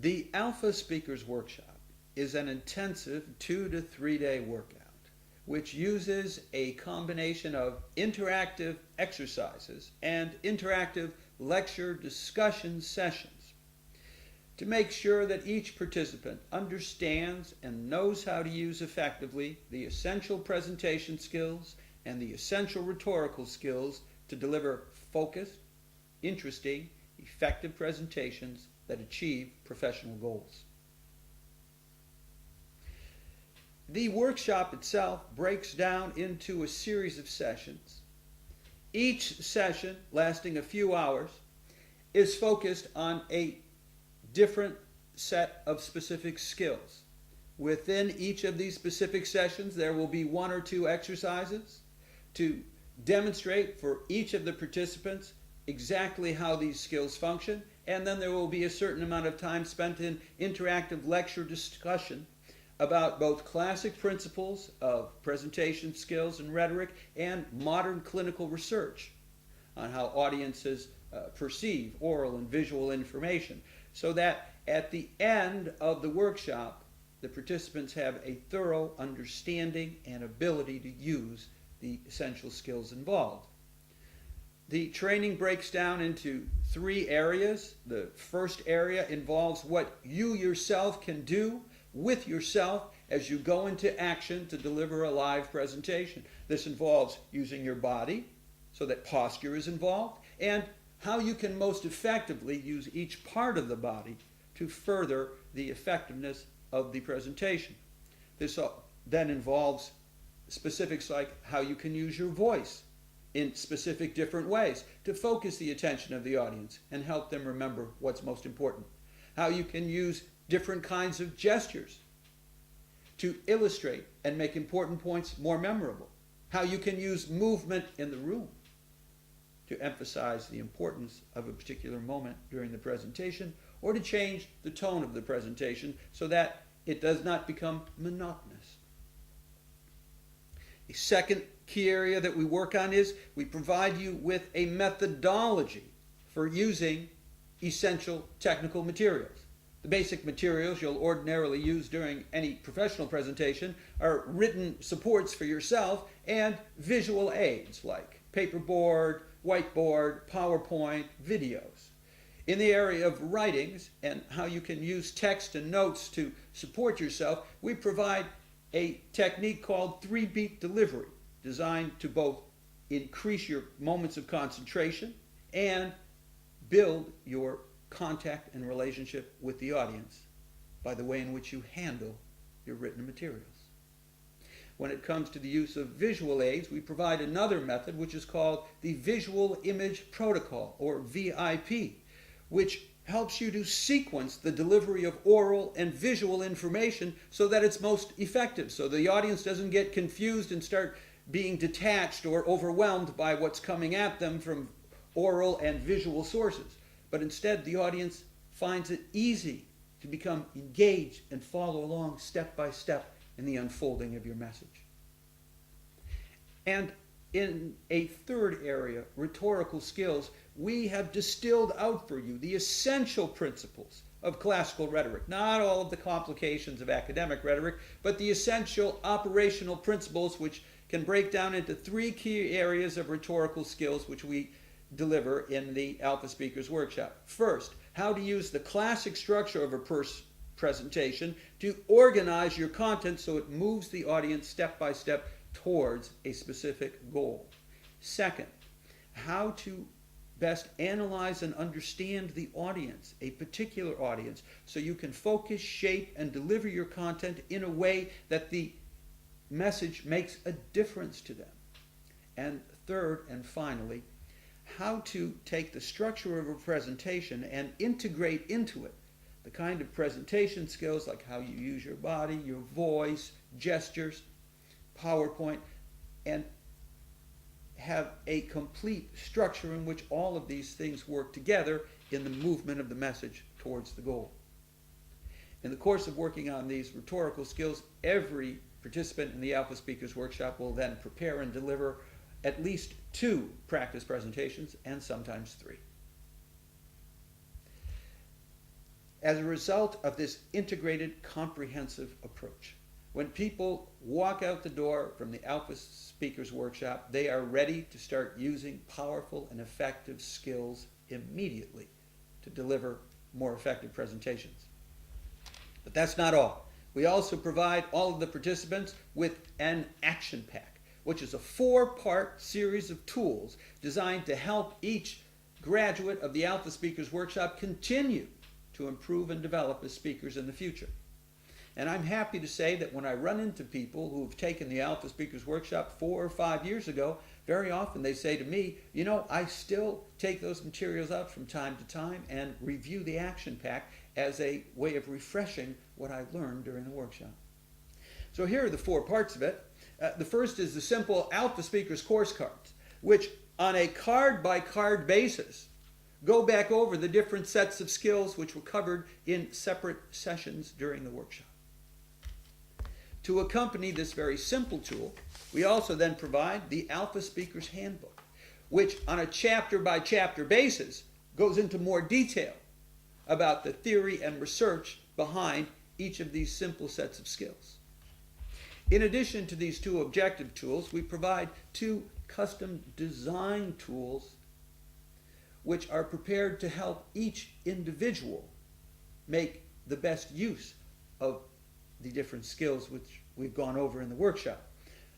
The Alpha Speakers Workshop is an intensive 2 to 3 day workout which uses a combination of interactive exercises and interactive lecture discussion sessions to make sure that each participant understands and knows how to use effectively the essential presentation skills and the essential rhetorical skills to deliver focused, interesting, effective presentations that achieve professional goals. The workshop itself breaks down into a series of sessions. Each session, lasting a few hours, is focused on a different set of specific skills. Within each of these specific sessions, there will be 1 or 2 exercises to demonstrate for each of the participants exactly how these skills function, and then there will be a certain amount of time spent in interactive lecture discussion about both classic principles of presentation skills and rhetoric and modern clinical research on how audiences perceive oral and visual information, so that at the end of the workshop, the participants have a thorough understanding and ability to use the essential skills involved. The training breaks down into 3 areas. The first area involves what you yourself can do with yourself as you go into action to deliver a live presentation. This involves using your body, so that posture is involved, and how you can most effectively use each part of the body to further the effectiveness of the presentation. This then involves specifics like how you can use your voice in specific different ways to focus the attention of the audience and help them remember what's most important. How you can use different kinds of gestures to illustrate and make important points more memorable. How you can use movement in the room to emphasize the importance of a particular moment during the presentation, or to change the tone of the presentation so that it does not become monotonous. A second key area that we work on is we provide you with a methodology for using essential technical materials. The basic materials you'll ordinarily use during any professional presentation are written supports for yourself and visual aids like paperboard, whiteboard, PowerPoint, videos. In the area of writings and how you can use text and notes to support yourself, we provide a technique called 3-beat delivery, designed to both increase your moments of concentration and build your contact and relationship with the audience by the way in which you handle your written materials. When it comes to the use of visual aids, we provide another method which is called the Visual Image Protocol, or VIP, which helps you to sequence the delivery of oral and visual information so that it's most effective, so the audience doesn't get confused and start being detached or overwhelmed by what's coming at them from oral and visual sources. But instead, the audience finds it easy to become engaged and follow along step by step in the unfolding of your message. And in a third area, rhetorical skills, we have distilled out for you the essential principles of classical rhetoric. Not all of the complications of academic rhetoric, but the essential operational principles which can break down into 3 key areas of rhetorical skills which we deliver in the Alpha Speakers Workshop. First, how to use the classic structure of a presentation to organize your content so it moves the audience step by step towards a specific goal. Second, how to best analyze and understand the audience, a particular audience, so you can focus, shape, and deliver your content in a way that the message makes a difference to them. And third and finally, how to take the structure of a presentation and integrate into it the kind of presentation skills like how you use your body, your voice, gestures, PowerPoint, and have a complete structure in which all of these things work together in the movement of the message towards the goal. In the course of working on these rhetorical skills, every participant in the Alpha Speakers Workshop will then prepare and deliver at least 2 practice presentations and sometimes 3. as a result of this integrated, comprehensive approach. When people walk out the door from the Alpha Speakers Workshop, they are ready to start using powerful and effective skills immediately to deliver more effective presentations. But that's not all. We also provide all of the participants with an action pack, which is a 4-part series of tools designed to help each graduate of the Alpha Speakers Workshop continue to improve and develop as speakers in the future. And I'm happy to say that when I run into people who have taken the Alpha Speakers Workshop 4 or 5 years ago, very often they say to me, you know, I still take those materials out from time to time and review the action pack as a way of refreshing what I learned during the workshop. So here are the 4 parts of it. The first is the simple Alpha Speakers course cards, which on a card-by-card basis go back over the different sets of skills which were covered in separate sessions during the workshop. To accompany this very simple tool, we also then provide the Alpha Speakers Handbook, which on a chapter-by-chapter basis goes into more detail about the theory and research behind each of these simple sets of skills. In addition to these 2 objective tools, we provide 2 custom design tools which are prepared to help each individual make the best use of the different skills which we've gone over in the workshop.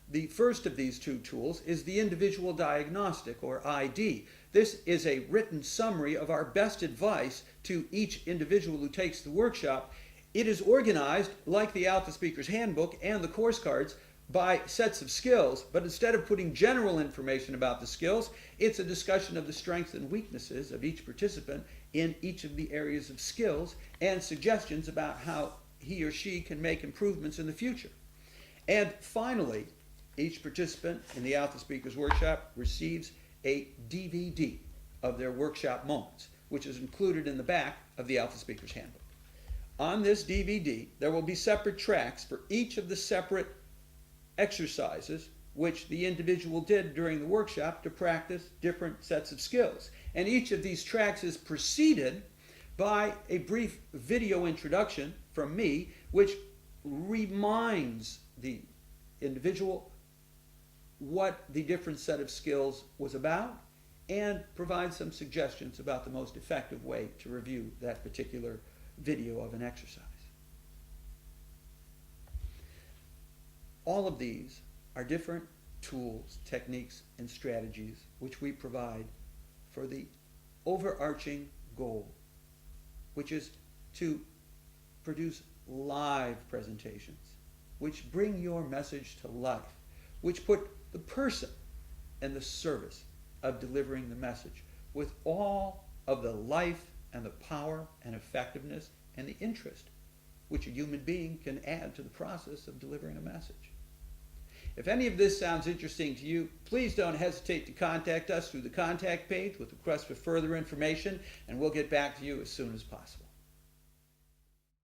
The first of these 2 tools is the Individual Diagnostic, or ID. This is a written summary of our best advice to each individual who takes the workshop. It is organized like the Alpha Speakers Handbook and the course cards by sets of skills, but instead of putting general information about the skills, it's a discussion of the strengths and weaknesses of each participant in each of the areas of skills and suggestions about how he or she can make improvements in the future. And finally, each participant in the Alpha Speakers Workshop receives a DVD of their workshop moments, which is included in the back of the Alpha Speakers Handbook. On this DVD, there will be separate tracks for each of the separate exercises which the individual did during the workshop to practice different sets of skills. And each of these tracks is preceded by a brief video introduction from me, which reminds the individual what the different set of skills was about and provides some suggestions about the most effective way to review that particular video of an exercise. All of these are different tools, techniques, and strategies which we provide for the overarching goal, which is to produce live presentations, which bring your message to life, which put the person in the service of delivering the message with all of the life and the power and effectiveness and the interest which a human being can add to the process of delivering a message. If any of this sounds interesting to you, please don't hesitate to contact us through the contact page with requests for further information, and we'll get back to you as soon as possible.